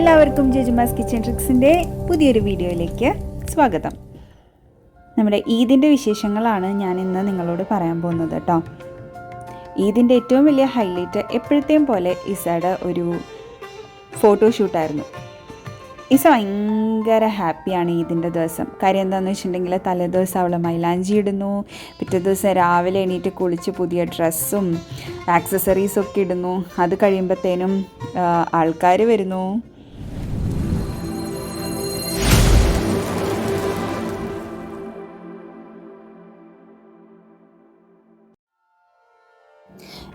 എല്ലാവർക്കും ജുജുമാസ് കിച്ചൺ ട്രിക്സിൻ്റെ പുതിയൊരു വീഡിയോയിലേക്ക് സ്വാഗതം. നമ്മുടെ ഈദിൻ്റെ വിശേഷങ്ങളാണ് ഞാൻ ഇന്ന് നിങ്ങളോട് പറയാൻ പോകുന്നത് കേട്ടോ. ഈദിൻ്റെ ഏറ്റവും വലിയ ഹൈലൈറ്റ് എപ്പോഴത്തെയും പോലെ ഇസയുടെ ഒരു ഫോട്ടോഷൂട്ടായിരുന്നു. ഇസ ഭയങ്കര ഹാപ്പിയാണ് ഈദിൻ്റെ ദിവസം. കാര്യം എന്താണെന്ന് വെച്ചിട്ടുണ്ടെങ്കിൽ തലേദിവസം അവൾ മൈലാഞ്ചി ഇടുന്നു, പിറ്റേ ദിവസം രാവിലെ എണീറ്റ് കുളിച്ച് പുതിയ ഡ്രസ്സും ആക്സസറീസൊക്കെ ഇടുന്നു. അത് കഴിയുമ്പോഴത്തേനും ആൾക്കാർ വരുന്നു.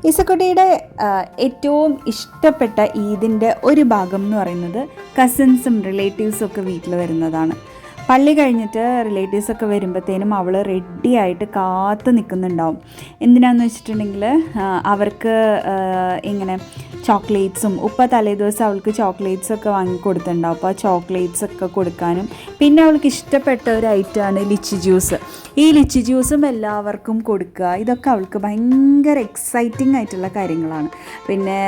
ഇസക്കുട്ടിയുടെ ഏറ്റവും ഇഷ്ടപ്പെട്ട ഈദിൻ്റെ ഒരു ഭാഗം എന്ന് പറയുന്നത് കസിൻസും റിലേറ്റീവ്സും ഒക്കെ വീട്ടിൽ വരുന്നതാണ്. പള്ളി കഴിഞ്ഞിട്ട് റിലേറ്റീവ്സൊക്കെ വരുമ്പോഴത്തേനും അവൾ റെഡി ആയിട്ട് കാത്തു നിൽക്കുന്നുണ്ടാവും. എന്തിനാന്ന് വെച്ചിട്ടുണ്ടെങ്കിൽ അവർക്ക് ഇങ്ങനെ ചോക്ലേറ്റ്സും തലേദിവസം അവൾക്ക് ചോക്ലേറ്റ്സൊക്കെ വാങ്ങിക്കൊടുത്തിട്ടുണ്ടാവും. അപ്പോൾ ആ ചോക്ലേറ്റ്സൊക്കെ കൊടുക്കാനും, പിന്നെ അവൾക്ക് ഇഷ്ടപ്പെട്ട ഒരു ഐറ്റമാണ് ലിച്ചി ജ്യൂസ്. ഈ ലിച്ചി ജ്യൂസും എല്ലാവർക്കും കൊടുക്കുക, ഇതൊക്കെ അവൾക്ക് ഭയങ്കര എക്സൈറ്റിംഗ് ആയിട്ടുള്ള കാര്യങ്ങളാണ്. പിന്നെ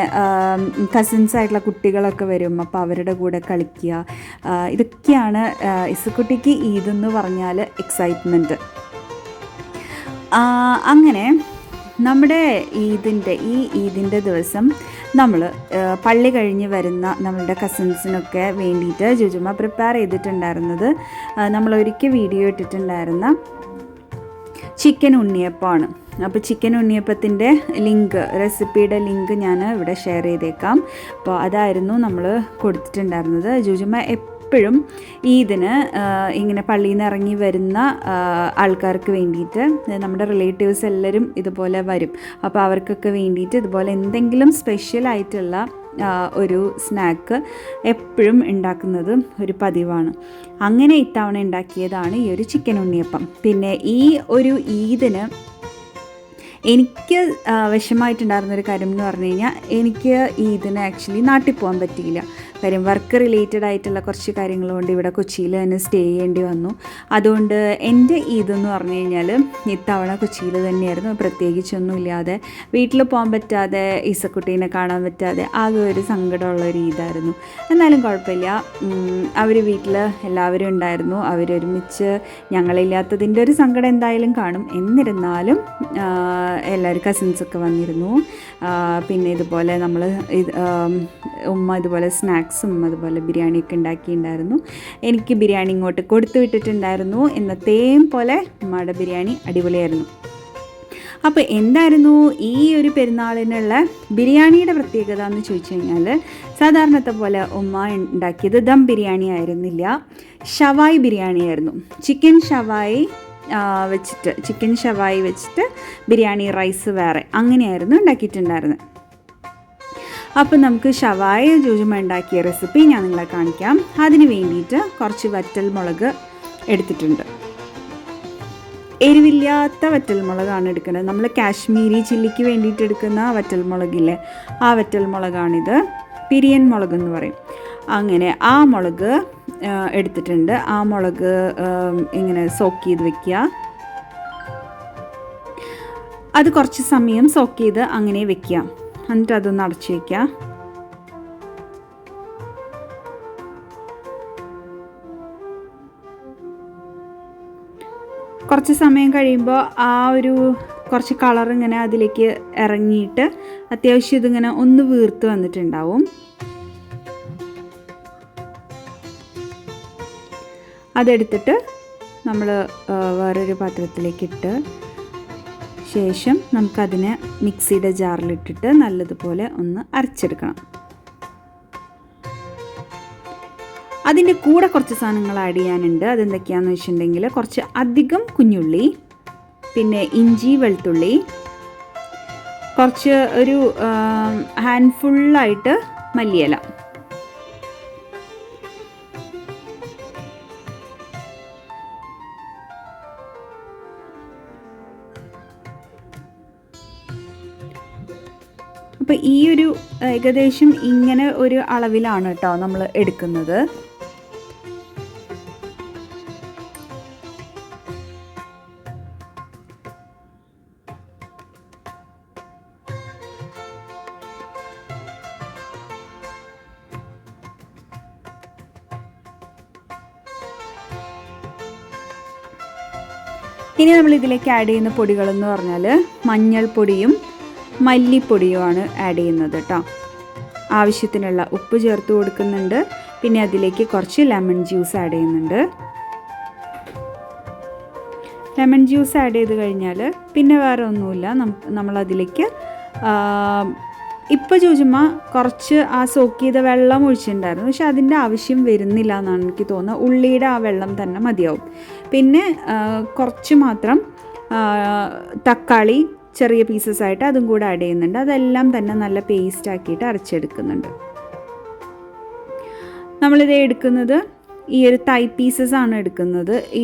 കസിൻസായിട്ടുള്ള കുട്ടികളൊക്കെ വരും, അപ്പോൾ അവരുടെ കൂടെ കളിക്കുക, ഇതൊക്കെയാണ് ഇസക്കുട്ടിക്ക് ഈദെന്ന് പറഞ്ഞാൽ എക്സൈറ്റ്മെൻറ്റ്. അങ്ങനെ നമ്മുടെ ഈദിൻ്റെ ദിവസം നമ്മൾ പള്ളി കഴിഞ്ഞ് വരുന്ന നമ്മളുടെ കസിൻസിനൊക്കെ വേണ്ടിയിട്ട് ജുജുമ പ്രിപ്പയർ ചെയ്തിട്ടുണ്ടായിരുന്നത് നമ്മളൊരിക്കൽ വീഡിയോ ഇട്ടിട്ടുണ്ടായിരുന്ന ചിക്കൻ ഉണ്ണിയപ്പമാണ്. അപ്പോൾ ചിക്കൻ ഉണ്ണിയപ്പത്തിൻ്റെ റെസിപ്പിയുടെ ലിങ്ക് ഞാൻ ഇവിടെ ഷെയർ ചെയ്തേക്കാം. അപ്പോൾ അതായിരുന്നു നമ്മൾ കൊടുത്തിട്ടുണ്ടായിരുന്നത്. ജുജുമ എപ്പോഴും ഈദിന് ഇങ്ങനെ പള്ളിയിൽ നിന്ന് ഇറങ്ങി വരുന്ന ആൾക്കാർക്ക് വേണ്ടിയിട്ട്, നമ്മുടെ റിലേറ്റീവ്സ് എല്ലാവരും ഇതുപോലെ വരും, അപ്പോൾ അവർക്കൊക്കെ വേണ്ടിയിട്ട് ഇതുപോലെ എന്തെങ്കിലും സ്പെഷ്യലായിട്ടുള്ള ഒരു സ്നാക്ക് എപ്പോഴും ഉണ്ടാക്കുന്നത് ഒരു പതിവാണ്. അങ്ങനെ ഇത്തവണ ഉണ്ടാക്കിയതാണ് ഈ ഒരു ചിക്കൻ ഉണ്ണിയപ്പം. പിന്നെ ഈ ഒരു ഈദിന് എനിക്ക് വിഷമമായിട്ടുണ്ടായിരുന്നൊരു കാര്യം എന്ന് പറഞ്ഞു കഴിഞ്ഞാൽ, എനിക്ക് ഈദിന് ആക്ച്വലി നാട്ടിൽ പോകാൻ പറ്റിയില്ല. കാര്യം വർക്ക് റിലേറ്റഡ് ആയിട്ടുള്ള കുറച്ച് കാര്യങ്ങൾ കൊണ്ട് ഇവിടെ കൊച്ചിയിൽ തന്നെ സ്റ്റേ ചെയ്യേണ്ടി വന്നു. അതുകൊണ്ട് എൻ്റെ ഈദെന്ന് പറഞ്ഞു കഴിഞ്ഞാൽ ഇത്തവണ കൊച്ചിയിൽ തന്നെയായിരുന്നു. പ്രത്യേകിച്ചൊന്നുമില്ലാതെ വീട്ടിൽ പോകാൻ പറ്റാതെ, ഈസക്കുട്ടീനെ കാണാൻ പറ്റാതെ ആകെ ഒരു സങ്കടമുള്ളൊരു ഈദായിരുന്നു. എന്നാലും കുഴപ്പമില്ല, അവർ വീട്ടിൽ എല്ലാവരും ഉണ്ടായിരുന്നു. അവരൊരുമിച്ച്, ഞങ്ങളില്ലാത്തതിൻ്റെ ഒരു സങ്കടം എന്തായാലും കാണും. എന്നിരുന്നാലും എല്ലാവരും കസിൻസൊക്കെ വന്നിരുന്നു. പിന്നെ ഇതുപോലെ ഉമ്മ ഇതുപോലെ സ്നാക്സും അതുപോലെ ബിരിയാണിയൊക്കെ ഉണ്ടാക്കിയിട്ടുണ്ടായിരുന്നു. എനിക്ക് ബിരിയാണി ഇങ്ങോട്ട് കൊടുത്തു വിട്ടിട്ടുണ്ടായിരുന്നു. എന്നത്തെയും പോലെ ഉമ്മയുടെ ബിരിയാണി അടിപൊളിയായിരുന്നു. അപ്പോൾ എന്തായിരുന്നു ഈ ഒരു പെരുന്നാളിനുള്ള ബിരിയാണിയുടെ പ്രത്യേകത എന്ന് ചോദിച്ചു കഴിഞ്ഞാൽ, സാധാരണത്തെ പോലെ ഉമ്മ ഉണ്ടാക്കിയത് ദം ബിരിയാണി ആയിരുന്നില്ല, ഷവായി ബിരിയാണി ആയിരുന്നു. ചിക്കൻ ഷവായി വെച്ചിട്ട് ബിരിയാണി റൈസ് വേറെ, അങ്ങനെയായിരുന്നു ഉണ്ടാക്കിയിട്ടുണ്ടായിരുന്നത്. അപ്പോൾ നമുക്ക് ഷവായ ജുജുമ ഉണ്ടാക്കിയ റെസിപ്പി ഞാൻ നിങ്ങളെ കാണിക്കാം. അതിന് വേണ്ടിയിട്ട് കുറച്ച് വറ്റൽമുളക് എടുത്തിട്ടുണ്ട്. എരിവില്ലാത്ത വറ്റൽമുളകാണ് എടുക്കുന്നത്. നമ്മൾ കാശ്മീരി ചില്ലിക്ക് വേണ്ടിയിട്ട് എടുക്കുന്ന വറ്റൽമുളകില്ലേ, ആ വറ്റൽമുളകാണിത്. പിരിയൻ മുളകെന്ന് പറയും. അങ്ങനെ ആ മുളക് എടുത്തിട്ടുണ്ട്. ആ മുളക് ഇങ്ങനെ സോക്ക് ചെയ്ത് വെക്കുക. അത് കുറച്ച് സമയം സോക്ക് ചെയ്ത് അങ്ങനെ വെക്കുക. എന്നിട്ട് അതൊന്ന് അടച്ച് വയ്ക്കുക. കുറച്ച് സമയം കഴിയുമ്പോൾ ആ ഒരു കുറച്ച് കളർ ഇങ്ങനെ അതിലേക്ക് ഇറങ്ങിയിട്ട് അത്യാവശ്യം ഇതിങ്ങനെ ഒന്ന് വീർത്ത് വന്നിട്ടുണ്ടാവും. അതെടുത്തിട്ട് നമ്മൾ വേറൊരു പാത്രത്തിലേക്കിട്ട് ശേഷം നമുക്കതിനെ മിക്സിയുടെ ജാറിലിട്ടിട്ട് നല്ലതുപോലെ ഒന്ന് അരച്ചെടുക്കണം. അതിൻ്റെ കൂടെ കുറച്ച് സാധനങ്ങൾ ആഡ് ചെയ്യാനുണ്ട്. അതെന്തൊക്കെയാണെന്ന് വെച്ചിട്ടുണ്ടെങ്കിൽ, കുറച്ച് അധികം കുഞ്ഞുള്ളി, പിന്നെ ഇഞ്ചി വെളുത്തുള്ളി, കുറച്ച് ഒരു ഹാൻഡ്ഫുള്ളായിട്ട് മല്ലിയില, അപ്പോൾ ഈ ഒരു ഏകദേശം ഇങ്ങനെ ഒരു അളവിലാണ് കേട്ടോ നമ്മൾ എടുക്കുന്നത്. ഇനി നമ്മൾ ഇതിലേക്ക് ആഡ് ചെയ്യുന്ന പൊടികളെന്ന് പറഞ്ഞാൽ മഞ്ഞൾപ്പൊടിയും മല്ലിപ്പൊടിയുമാണ് ആഡ് ചെയ്യുന്നത് കേട്ടോ. ആവശ്യത്തിനുള്ള ഉപ്പ് ചേർത്ത് കൊടുക്കുന്നുണ്ട്. പിന്നെ അതിലേക്ക് കുറച്ച് ലെമൺ ജ്യൂസ് ആഡ് ചെയ്യുന്നുണ്ട്. ലെമൺ ജ്യൂസ് ആഡ് ചെയ്ത് കഴിഞ്ഞാൽ പിന്നെ വേറെ ഒന്നുമില്ല, നമ്മളതിലേക്ക് ഇപ്പോൾ ചുമ്മാ കുറച്ച് ആ സോക്ക് ചെയ്ത വെള്ളം ഒഴിച്ചിട്ടുണ്ടായിരുന്നു, പക്ഷെ അതിൻ്റെ ആവശ്യം വരുന്നില്ല എന്നാണ് എനിക്ക് തോന്നുന്നത്. ഉള്ളിയുടെ ആ വെള്ളം തന്നെ മതിയാവും. പിന്നെ കുറച്ച് മാത്രം തക്കാളി ചെറിയ പീസസ് ആയിട്ട് അതും കൂടെ ആഡ് ചെയ്യുന്നുണ്ട്. അതെല്ലാം തന്നെ നല്ല പേസ്റ്റ് ആക്കിയിട്ട് അരച്ചെടുക്കുന്നുണ്ട്. നമ്മളിത് എടുക്കുന്നത് ഈ ഒരു തൈ പീസസ് ആണ് എടുക്കുന്നത്. ഈ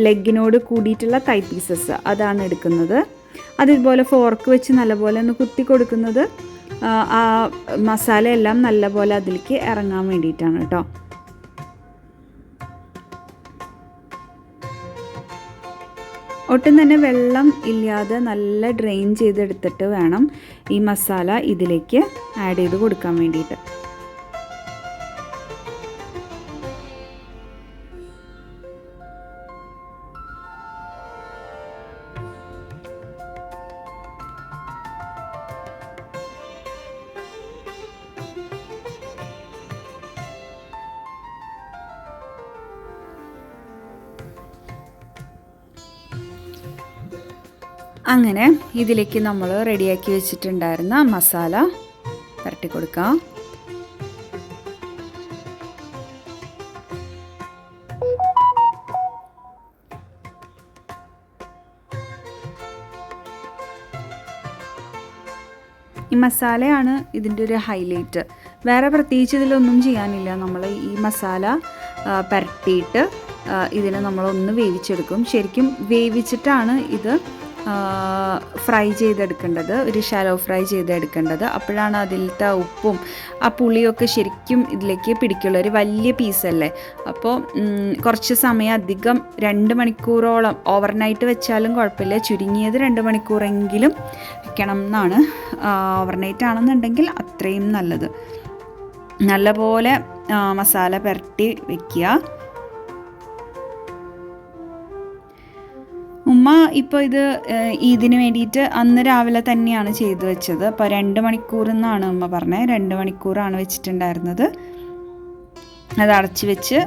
ലെഗിനോട് കൂടിയിട്ടുള്ള തൈ പീസസ് അതാണ് എടുക്കുന്നത്. അതുപോലെ ഫോർക്ക് വെച്ച് നല്ലപോലെ ഒന്ന് കുത്തി കൊടുക്കുന്നത് ആ മസാലയെല്ലാം നല്ലപോലെ അതിലേക്ക് ഇറങ്ങാൻ വേണ്ടിയിട്ടാണ് കേട്ടോ. ഒട്ടും തന്നെ വെള്ളം ഇല്ലാതെ നല്ല ഡ്രെയിൻ ചെയ്തെടുത്തിട്ട് വേണം ഈ മസാല ഇതിലേക്ക് ആഡ് ചെയ്ത് കൊടുക്കാൻ വേണ്ടിയിട്ട്. അങ്ങനെ ഇതിലേക്ക് നമ്മൾ റെഡിയാക്കി വെച്ചിട്ടുണ്ടായിരുന്ന മസാല പുരട്ടി കൊടുക്കാം. ഈ മസാലയാണ് ഇതിൻ്റെ ഒരു ഹൈലൈറ്റ്. വേറെ പ്രത്യേകിച്ച് ഇതിലൊന്നും ചെയ്യാനില്ല. നമ്മൾ ഈ മസാല പുരട്ടിയിട്ട് ഇതിനെ നമ്മളൊന്ന് വേവിച്ചെടുക്കും. ശരിക്കും വേവിച്ചിട്ടാണ് ഇത് ഫ്രൈ ചെയ്തെടുക്കേണ്ടത്, ഒരു ഷാലോ ഫ്രൈ ചെയ്തെടുക്കേണ്ടത്. അപ്പോഴാണ് അതിലത്തെ ഉപ്പും ആ പുളിയൊക്കെ ശരിക്കും ഇതിലേക്ക് പിടിക്കുള്ളൂ. ഒരു വലിയ പീസല്ലേ, അപ്പോൾ കുറച്ച് സമയം അധികം 2 മണിക്കൂറോളം ഓവർനൈറ്റ് വെച്ചാലും കുഴപ്പമില്ല. ചുരുങ്ങിയത് 2 മണിക്കൂറെങ്കിലും വെക്കണം എന്നാണ്. ഓവർനൈറ്റ് ആണെന്നുണ്ടെങ്കിൽ അത്രയും നല്ലത്. നല്ലപോലെ മസാല പുരട്ടി വയ്ക്കുക. ഉമ്മ ഇപ്പോൾ ഇതിന് വേണ്ടിയിട്ട് അന്ന് രാവിലെ തന്നെയാണ് ചെയ്തു വെച്ചത്. അപ്പോൾ 2 മണിക്കൂർ എന്നാണ് ഉമ്മ പറഞ്ഞത്. 2 മണിക്കൂറാണ് വെച്ചിട്ടുണ്ടായിരുന്നത്. അത് അടച്ച് വെച്ച്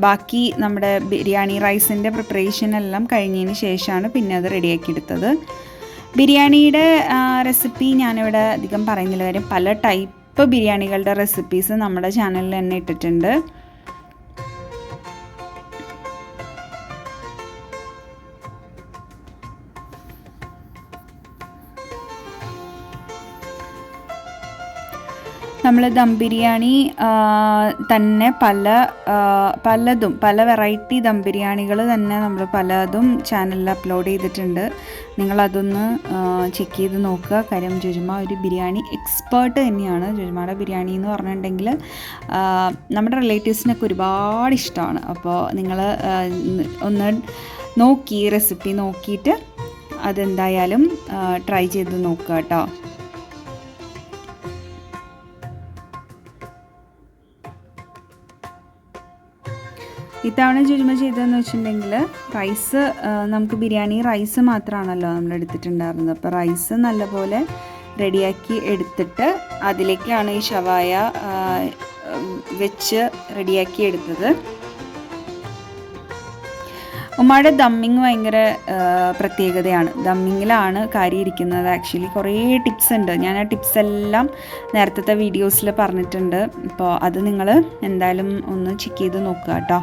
ബാക്കി നമ്മുടെ ബിരിയാണി റൈസിൻ്റെ പ്രിപ്പറേഷൻ എല്ലാം കഴിഞ്ഞതിന് ശേഷമാണ് പിന്നെ അത് റെഡിയാക്കി എടുത്തത്. ബിരിയാണിയുടെ റെസിപ്പി ഞാനിവിടെ അധികം പറയുന്നില്ല, കാര്യം പല ടൈപ്പ് ബിരിയാണികളുടെ റെസിപ്പീസ് നമ്മുടെ ചാനലിൽ തന്നെ ഇട്ടിട്ടുണ്ട്. നമ്മൾ ദം ബിരിയാണി തന്നെ പല വെറൈറ്റി ദം ബിരിയാണികൾ തന്നെ നമ്മൾ പലതും ചാനലിൽ അപ്ലോഡ് ചെയ്തിട്ടുണ്ട്. നിങ്ങളതൊന്ന് ചെക്ക് ചെയ്ത് നോക്കുക. കാര്യം ജുജുമ ഒരു ബിരിയാണി എക്സ്പേർട്ട് തന്നെയാണ്. ജുജുമയുടെ ബിരിയാണി എന്ന് പറഞ്ഞിട്ടുണ്ടെങ്കിൽ നമ്മുടെ റിലേറ്റീവ്സിനൊക്കെ ഒരുപാട് ഇഷ്ടമാണ്. അപ്പോൾ നിങ്ങൾ ഒന്ന് നോക്കി റെസിപ്പി നോക്കിയിട്ട് അതെന്തായാലും ട്രൈ ചെയ്ത് നോക്കുക കേട്ടോ. ഇത്തവണ ജുജുമ ചെയ്തതെന്ന് വെച്ചിട്ടുണ്ടെങ്കിൽ റൈസ്, നമുക്ക് ബിരിയാണി റൈസ് മാത്രമാണല്ലോ നമ്മൾ എടുത്തിട്ടുണ്ടായിരുന്നത്. അപ്പോൾ റൈസ് നല്ലപോലെ റെഡിയാക്കി എടുത്തിട്ട് അതിലേക്കാണ് ഈ ഷവായ വെച്ച് റെഡിയാക്കി എടുത്തത്. ഉമ്മയുടെ ദമ്മിങ് ഭയങ്കര പ്രത്യേകതയാണ്. ദമ്മിങ്ങിലാണ് കാര്യം ഇരിക്കുന്നത്. ആക്ച്വലി കുറേ ടിപ്സ് ഉണ്ട്. ഞാൻ ആ ടിപ്സ് എല്ലാം നേരത്തെ വീഡിയോസിൽ പറഞ്ഞിട്ടുണ്ട്. അപ്പോൾ അത് നിങ്ങൾ എന്തായാലും ഒന്ന് ചെക്ക് ചെയ്ത് നോക്കുക കേട്ടോ.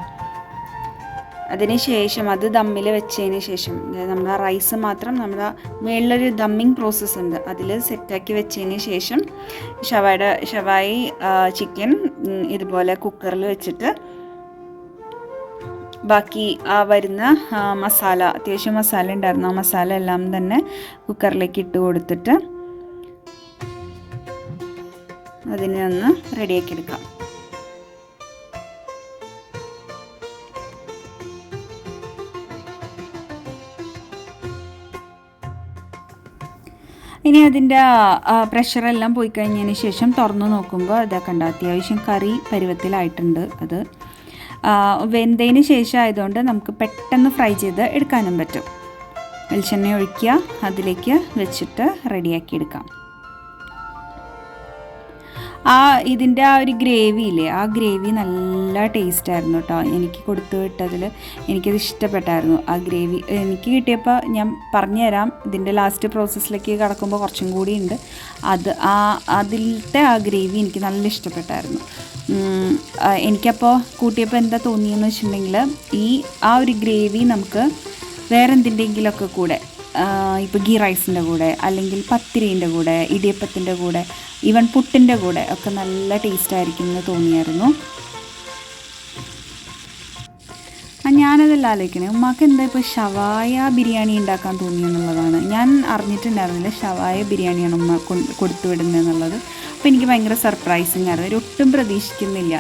അതിന് ശേഷം അത് ദമ്മിൽ വെച്ചതിന് ശേഷം നമ്മുടെ റൈസ് മാത്രം നമ്മുടെ മേളിലൊരു ദമ്മിങ് പ്രോസസ്സ് ഉണ്ട്, അതിൽ സെറ്റാക്കി വെച്ചതിന് ശേഷം ഷവായി ചിക്കൻ ഇതുപോലെ കുക്കറിൽ വെച്ചിട്ട് ബാക്കി ആ വരുന്ന മസാല, അത്യാവശ്യം മസാല ഉണ്ടായിരുന്നു, ആ മസാല എല്ലാം തന്നെ കുക്കറിലേക്ക് ഇട്ട് കൊടുത്തിട്ട് അതിനെ ഒന്ന് റെഡിയാക്കി എടുക്കാം. ഇനി അതിൻ്റെ പ്രഷറെല്ലാം പോയി കഴിഞ്ഞതിന് ശേഷം തുറന്നു നോക്കുമ്പോൾ ഇതൊക്കെ ഉണ്ട്, അത്യാവശ്യം കറി പരുവത്തിലായിട്ടുണ്ട്. അത് വെന്തതിന് ശേഷം ആയതുകൊണ്ട് നമുക്ക് പെട്ടെന്ന് ഫ്രൈ ചെയ്ത് എടുക്കാനും പറ്റും. വെളിച്ചെണ്ണ ഒഴിക്കുക, അതിലേക്ക് വെച്ചിട്ട് റെഡിയാക്കി എടുക്കാം. ഇതിൻ്റെ ആ ഒരു ഗ്രേവി ഇല്ലേ, ആ ഗ്രേവി നല്ല ടേസ്റ്റായിരുന്നു കേട്ടോ. എനിക്ക് കൊടുത്തു വിട്ടതിൽ എനിക്കത് ഇഷ്ടപ്പെട്ടായിരുന്നു ആ ഗ്രേവി. എനിക്ക് കിട്ടിയപ്പോൾ ഞാൻ പറഞ്ഞുതരാം, ഇതിൻ്റെ ലാസ്റ്റ് പ്രോസസ്സിലേക്ക് കടക്കുമ്പോൾ കുറച്ചും കൂടി ഉണ്ട്. അതിലത്തെ ആ ഗ്രേവി എനിക്ക് നല്ല ഇഷ്ടപ്പെട്ടായിരുന്നു. എനിക്കപ്പോൾ കൂട്ടിയപ്പോൾ എന്താ തോന്നിയെന്ന് വെച്ചിട്ടുണ്ടെങ്കിൽ, ആ ഒരു ഗ്രേവി നമുക്ക് വേറെ എന്തിൻ്റെങ്കിലുമൊക്കെ കൂടെ, ഇപ്പോൾ ഗീ റൈസിൻ്റെ കൂടെ, അല്ലെങ്കിൽ പത്തിരീൻ്റെ കൂടെ, ഇടിയപ്പത്തിൻ്റെ കൂടെ, ഈവൻ പുട്ടിൻ്റെ കൂടെ ഒക്കെ നല്ല ടേസ്റ്റായിരിക്കും എന്ന് തോന്നിയായിരുന്നു. ഞാനതല്ല ആലോചിക്കണേ, ഉമ്മാക്ക് എന്താ ഇപ്പോൾ ഷവായ ബിരിയാണി ഉണ്ടാക്കാൻ തോന്നിയെന്നുള്ളതാണ്. ഞാൻ അറിഞ്ഞിട്ടുണ്ടായിരുന്നില്ല ഷവായ ബിരിയാണിയാണ് ഉമ്മ കൊടുത്തു വിടുന്നത് എന്നുള്ളത്. അപ്പോൾ എനിക്ക് ഭയങ്കര സർപ്രൈസിങ് ആയിരുന്നു. ഒട്ടും പ്രതീക്ഷിക്കുന്നില്ല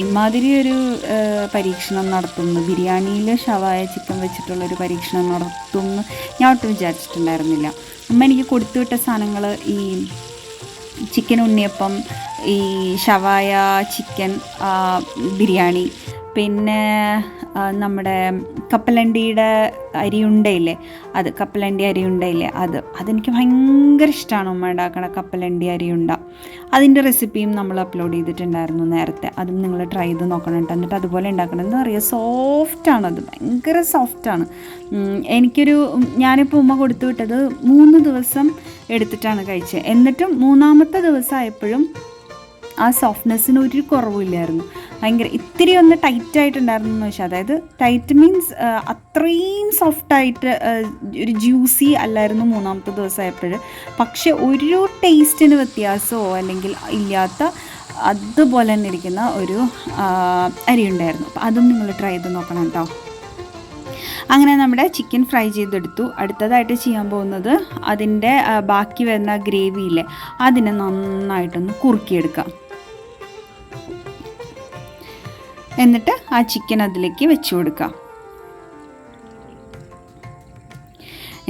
ഇമാതിരി ഒരു പരീക്ഷണം നടത്തുന്നു, ബിരിയാണിയിൽ ഷവായ ചിക്കൻ വെച്ചിട്ടുള്ളൊരു പരീക്ഷണം നടത്തുമെന്ന് ഞാൻ ഒട്ടും വിചാരിച്ചിട്ടുണ്ടായിരുന്നില്ല. ഉമ്മ എനിക്ക് കൊടുത്തു വിട്ട സാധനങ്ങൾ ഈ ചിക്കൻ ഉണ്ണിയപ്പം, ഈ ഷവായ ചിക്കൻ ബിരിയാണി, പിന്നെ നമ്മുടെ കപ്പലണ്ടിയുടെ അരിയുണ്ടയില്ലേ, കപ്പലണ്ടി അരിയുണ്ടയില്ലേ, അതെനിക്ക് ഭയങ്കര ഇഷ്ടമാണ് ഉമ്മ ഉണ്ടാക്കണ കപ്പലണ്ടി അരിയുണ്ട. അതിൻ്റെ റെസിപ്പിയും നമ്മൾ അപ്ലോഡ് ചെയ്തിട്ടുണ്ടായിരുന്നു നേരത്തെ. അതും നിങ്ങൾ ട്രൈ ചെയ്ത് നോക്കണം കേട്ടോ. എന്നിട്ട് അതുപോലെ ഉണ്ടാക്കണം. എന്താ പറയുക, സോഫ്റ്റാണ്, അത് ഭയങ്കര സോഫ്റ്റാണ്. ഞാനിപ്പോൾ ഉമ്മ കൊടുത്തു വിട്ടത് 3 ദിവസം എടുത്തിട്ടാണ് കഴിച്ചത്. എന്നിട്ടും 3ാമത്തെ ദിവസമായപ്പോഴും ആ സോഫ്റ്റ്നെസ്സിന് ഒരു കുറവില്ലായിരുന്നു. ഭയങ്കര ഇത്തിരി ഒന്ന് ടൈറ്റായിട്ടുണ്ടായിരുന്നു എന്ന് വെച്ചാൽ, അതായത് ടൈറ്റ് മീൻസ് അത്രയും സോഫ്റ്റായിട്ട് ഒരു ജ്യൂസി അല്ലായിരുന്നു 3ാമത്തെ ദിവസമായപ്പോൾ. പക്ഷെ ഒരു ടേസ്റ്റിന് വ്യത്യാസമോ അല്ലെങ്കിൽ ഇല്ലാത്ത അതുപോലെ തന്നെ ഇരിക്കുന്ന ഒരു അരി ഉണ്ടായിരുന്നു. അപ്പോൾ അതും നിങ്ങൾ ട്രൈ ചെയ്ത് നോക്കണം കേട്ടോ. അങ്ങനെ നമ്മുടെ ചിക്കൻ ഫ്രൈ ചെയ്തെടുത്തു. അടുത്തതായിട്ട് ചെയ്യാൻ പോകുന്നത് അതിൻ്റെ ബാക്കി വരുന്ന ഗ്രേവിയില്ലേ, അതിനെ നന്നായിട്ടൊന്ന് കുറുക്കിയെടുക്കാം. എന്നിട്ട് ആ ചിക്കൻ അതിലേക്ക് വെച്ച് കൊടുക്കാം.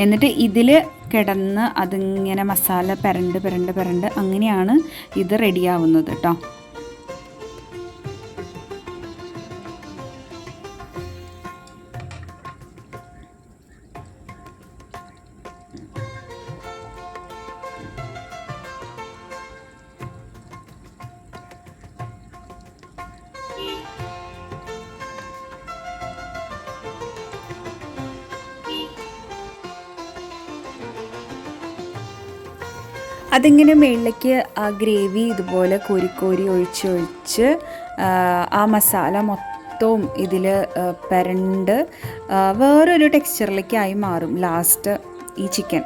എന്നിട്ട് ഇതിൽ കിടന്ന് അതിങ്ങനെ മസാല പെരണ്ട് അങ്ങനെയാണ് ഇത് റെഡിയാവുന്നത് കേട്ടോ. അതിങ്ങനെ മുകളിലേക്ക് ആ ഗ്രേവി ഇതുപോലെ കോരി ഒഴിച്ച് ആ മസാല മൊത്തവും ഇതിൽ പെരണ്ട് വേറൊരു ടെക്സ്ചറിലേക്കായി മാറും ലാസ്റ്റ് ഈ ചിക്കൻ.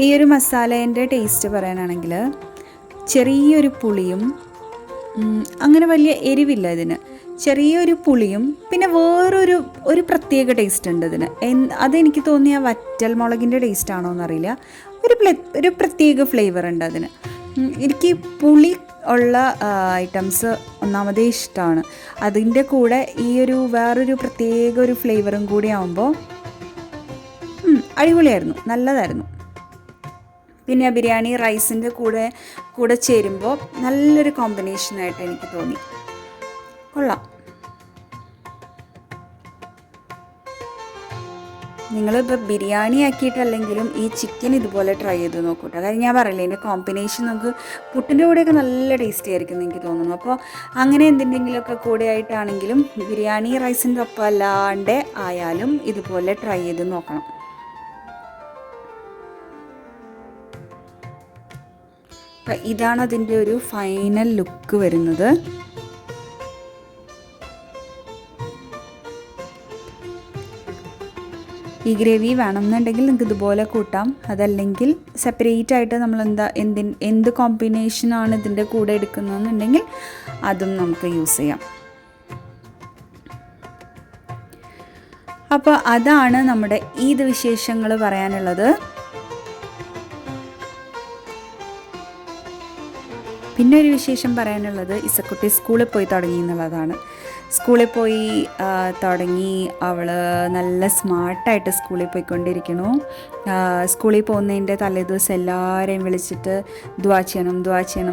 ഈ ഒരു മസാലേൻ്റെ ടേസ്റ്റ് പറയാനാണെങ്കിൽ ചെറിയൊരു പുളിയും, അങ്ങനെ വലിയ എരിവില്ല ഇതിന്, ചെറിയൊരു പുളിയും, പിന്നെ ഒരു പ്രത്യേക ടേസ്റ്റ് ഉണ്ട് ഇതിന്. അതെനിക്ക് തോന്നിയ വറ്റൽ മുളകിൻ്റെ ടേസ്റ്റ് ആണോ എന്നറിയില്ല, ഒരു പ്രത്യേക ഫ്ലേവർ ഉണ്ട് അതിന്. എനിക്ക് പുളി ഉള്ള ഐറ്റംസ് ഒന്നാമതേ ഇഷ്ടമാണ്. അതിൻ്റെ കൂടെ ഈ വേറൊരു പ്രത്യേക ഒരു ഫ്ലേവറും കൂടി ആകുമ്പോൾ അടിപൊളിയായിരുന്നു, നല്ലതായിരുന്നു. പിന്നെ ആ ബിരിയാണി റൈസിൻ്റെ കൂടെ ചേരുമ്പോൾ നല്ലൊരു കോമ്പിനേഷനായിട്ട് എനിക്ക് തോന്നി. കൊള്ളാം. നിങ്ങളിപ്പോൾ ബിരിയാണി ആക്കിയിട്ടല്ലെങ്കിലും ഈ ചിക്കൻ ഇതുപോലെ ട്രൈ ചെയ്ത് നോക്കൂട്ടോ. കാര്യം ഞാൻ പറയില്ലേ, ഇതിൻ്റെ കോമ്പിനേഷൻ നമുക്ക് പുട്ടിൻ്റെ കൂടെയൊക്കെ നല്ല ടേസ്റ്റി ആയിരിക്കും എന്ന് എനിക്ക് തോന്നുന്നു. അപ്പോൾ അങ്ങനെ എന്തിൻ്റെങ്കിലുമൊക്കെ കൂടെ ആയിട്ടാണെങ്കിലും ബിരിയാണി റൈസിൻ്റെ ഒപ്പം അല്ലാണ്ട് ആയാലും ഇതുപോലെ ട്രൈ ചെയ്ത് നോക്കണം. ഇതാണ് അതിൻ്റെ ഒരു ഫൈനൽ ലുക്ക് വരുന്നത്. ഈ ഗ്രേവി വേണമെന്നുണ്ടെങ്കിൽ നിങ്ങൾക്ക് ഇതുപോലെ കൂട്ടാം, അതല്ലെങ്കിൽ സെപ്പറേറ്റ് ആയിട്ട് നമ്മൾ എന്ത് കോമ്പിനേഷനാണ് ഇതിൻ്റെ കൂടെ എടുക്കുന്നതെന്നുണ്ടെങ്കിൽ അതും നമുക്ക് യൂസ് ചെയ്യാം. അപ്പോൾ അതാണ് നമ്മുടെ ഈദ് വിശേഷങ്ങൾ പറയാനുള്ളത്. പിന്നെ ഒരു വിശേഷം പറയാനുള്ളത് ഇസക്കുട്ടി സ്കൂളിൽ പോയി തുടങ്ങി എന്നുള്ളതാണ്. സ്കൂളിൽ പോയി തുടങ്ങി. അവൾ നല്ല സ്മാർട്ടായിട്ട് സ്കൂളിൽ പോയിക്കൊണ്ടിരിക്കണു. സ്കൂളിൽ പോകുന്നതിൻ്റെ തലേദിവസം എല്ലാവരെയും വിളിച്ചിട്ട് ദുആ ചെയ്യണം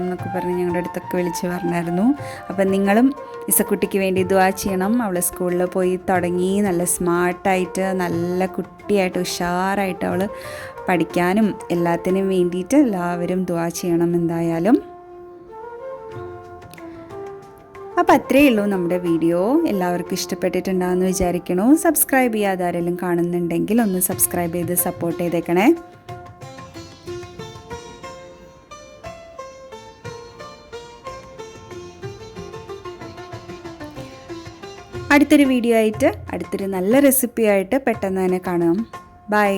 എന്നൊക്കെ പറഞ്ഞ് ഞങ്ങളുടെ അടുത്തൊക്കെ വിളിച്ച് പറഞ്ഞായിരുന്നു. അപ്പം നിങ്ങളും ഇസക്കുട്ടിക്ക് വേണ്ടി ദുആ ചെയ്യണം. അവൾ സ്കൂളിൽ പോയി തുടങ്ങി. നല്ല സ്മാർട്ടായിട്ട് നല്ല കുട്ടിയായിട്ട് ഉഷാറായിട്ട് അവൾ പഠിക്കാനും എല്ലാത്തിനും വേണ്ടിയിട്ട് എല്ലാവരും ദുആ ചെയ്യണം എന്തായാലും. അപ്പോൾ അത്രയേ ഉള്ളൂ നമ്മുടെ വീഡിയോ. എല്ലാവർക്കും ഇഷ്ടപ്പെട്ടിട്ടുണ്ടാകുമെന്ന് വിചാരിക്കണു. സബ്സ്ക്രൈബ് ചെയ്യാതെ ആരെങ്കിലും കാണുന്നുണ്ടെങ്കിൽ ഒന്ന് സബ്സ്ക്രൈബ് ചെയ്ത് സപ്പോർട്ട് ചെയ്തേക്കണേ. അടുത്തൊരു വീഡിയോ ആയിട്ട് അടുത്തൊരു നല്ല റെസിപ്പി ആയിട്ട് പെട്ടെന്ന് തന്നെ കാണാം. ബൈ.